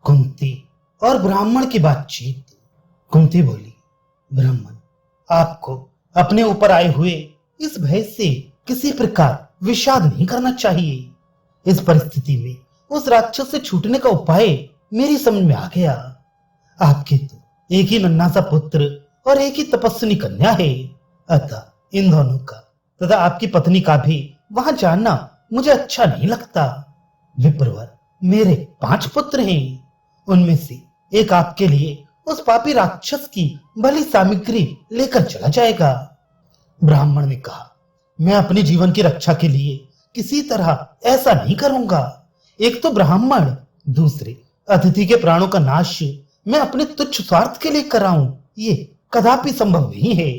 कुंती और ब्राह्मण की बातचीत। कुंती बोली, ब्राह्मण, आपको अपने ऊपर आए हुए इस भय से किसी प्रकार विषाद नहीं करना चाहिए। इस परिस्थिति में उस राक्षस से छूटने का उपाय मेरी समझ में आ गया। आपके तो एक ही नन्हा सा पुत्र और एक ही तपस्विनी कन्या है, अतः इन दोनों का तथा आपकी पत्नी का भी वहां जाना मुझे अच्छा नहीं लगता। विप्रवर, मेरे 5 पुत्र हैं, उनमें से एक आपके लिए उस पापी राक्षस की भली सामग्री लेकर चला जाएगा। ब्राह्मण ने कहा, मैं अपने जीवन की रक्षा के लिए किसी तरह ऐसा नहीं करूंगा। एक तो ब्राह्मण, दूसरे अतिथि के प्राणों का नाश मैं अपने तुच्छ स्वार्थ के लिए कराऊं, ये कदापि संभव नहीं है।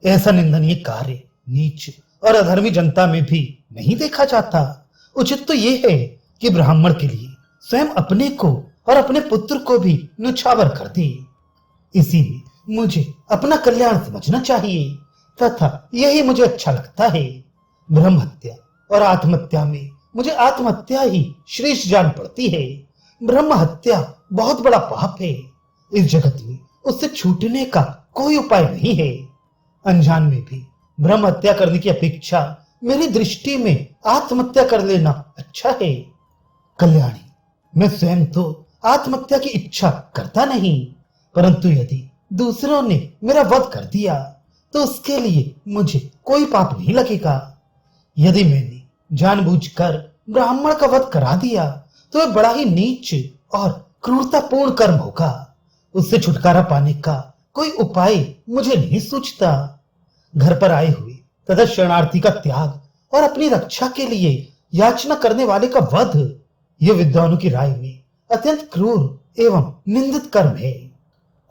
ऐसा निंदनीय कार्य नीच और अधर्मी जनता में भी नहीं देखा जाता। उचित तो ये है कि ब्राह्मण के लिए स्वयं अपने को और अपने पुत्र को भी न्यौछावर कर दे। इसीलिए मुझे अपना कल्याण समझना चाहिए तथा यही मुझे अच्छा लगता है। ब्रह्म हत्या और आत्महत्या में मुझे आत्महत्या ही श्रेष्ठ जान पड़ती है। ब्रह्म हत्या बहुत बड़ा पाप है। इस जगत में उससे छूटने का कोई उपाय नहीं है। अनजान में भी ब्रह्म हत्या करने की अपेक्षा मेरी दृष्टि में आत्महत्या कर लेना अच्छा है। कल्याणी, मैं स्वयं तो आत्महत्या की इच्छा करता नहीं, परंतु यदि दूसरों ने मेरा वध कर दिया तो उसके लिए मुझे कोई पाप नहीं लगेगा। यदि मैंने जानबूझकर ब्राह्मण का वध करा दिया तो वह बड़ा ही नीच और क्रूरतापूर्ण कर्म होगा। उससे छुटकारा पाने का कोई उपाय मुझे नहीं सूझता। घर पर आए हुए तथा शरणार्थी का त्याग और अपनी रक्षा के लिए याचना करने वाले का वध, यह विद्वानों की राय में अत्यंत क्रूर एवं निंदित कर्म है।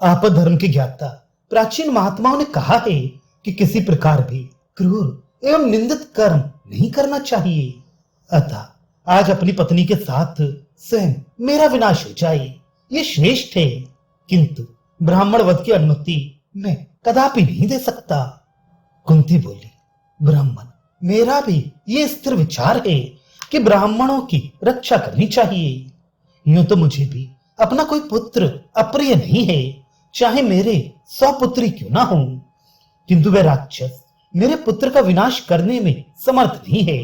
आपद धर्म के ज्ञाता प्राचीन महात्माओं ने कहा है कि किसी प्रकार भी क्रूर एवं निंदित कर्म नहीं करना चाहिए। अतः आज अपनी पत्नी के साथ स्वयं मेरा विनाश हो जाए, ये श्रेष्ठ है, किंतु ब्राह्मण वध की अनुमति मैं कदापि नहीं दे सकता। कुंती बोली, ब्राह्मण, मेरा भी ये स्थिर विचार है कि ब्राह्मणों की रक्षा करनी चाहिए। यूं तो मुझे भी अपना कोई पुत्र अप्रिय नहीं है, चाहे मेरे 100 पुत्री क्यों ना हों, किंतु वह राक्षस मेरे पुत्र का विनाश करने में समर्थ नहीं है,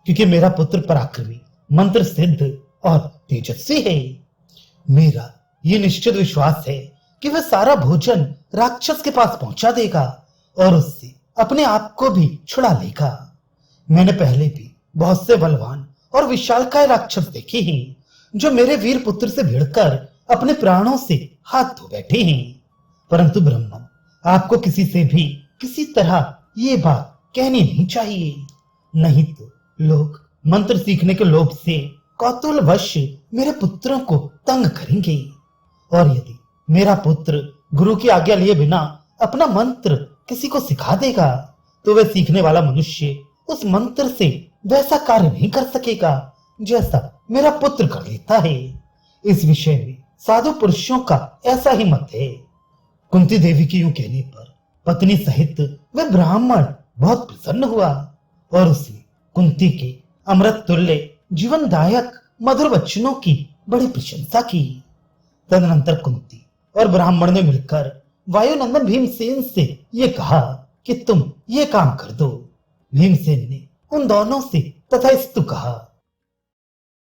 क्योंकि मेरा पुत्र पराक्रमी, मंत्र सिद्ध और तेजस्वी है। मेरा ये निश्चित विश्वास है कि वह सारा भोजन राक्षस के पास पहुंचा देगा और उससे अपने आप को भी छुड़ा लेगा। मैंने पहले भी बहुत से बलवान और विशालकाय राक्षस देखे हैं, जो मेरे वीर पुत्र से भिड़कर अपने प्राणों से हाथ धो बैठे हैं, परंतु ब्राह्मण, आपको किसी से भी किसी तरह ये बात कहनी नहीं चाहिए, नहीं तो लोग मंत्र सीखने के लोभ से कौतूहलवश मेरे पुत्रों को तंग करेंगे। और यदि मेरा पुत्र गुरु की आज्ञा लिए बिना अपना मंत्र किसी को सिखा देगा तो वह सीखने वाला मनुष्य उस मंत्र से वैसा कार्य नहीं कर सकेगा जैसा मेरा पुत्र कर लेता है। इस विषय में साधु पुरुषों का ऐसा ही मत है। कुंती देवी की यूं कहने पर पत्नी सहित वह ब्राह्मण बहुत प्रसन्न हुआ और उसने कुंती के अमृत तुल्य जीवनदायक मधुर वचनों की बड़ी प्रशंसा की। तदनंतर कुंती और ब्राह्मण ने मिलकर वायुनंदन भीमसेन से यह कहा कि तुम ये काम कर दो। भीमसेन ने उन दोनों से तथास्तु कहा।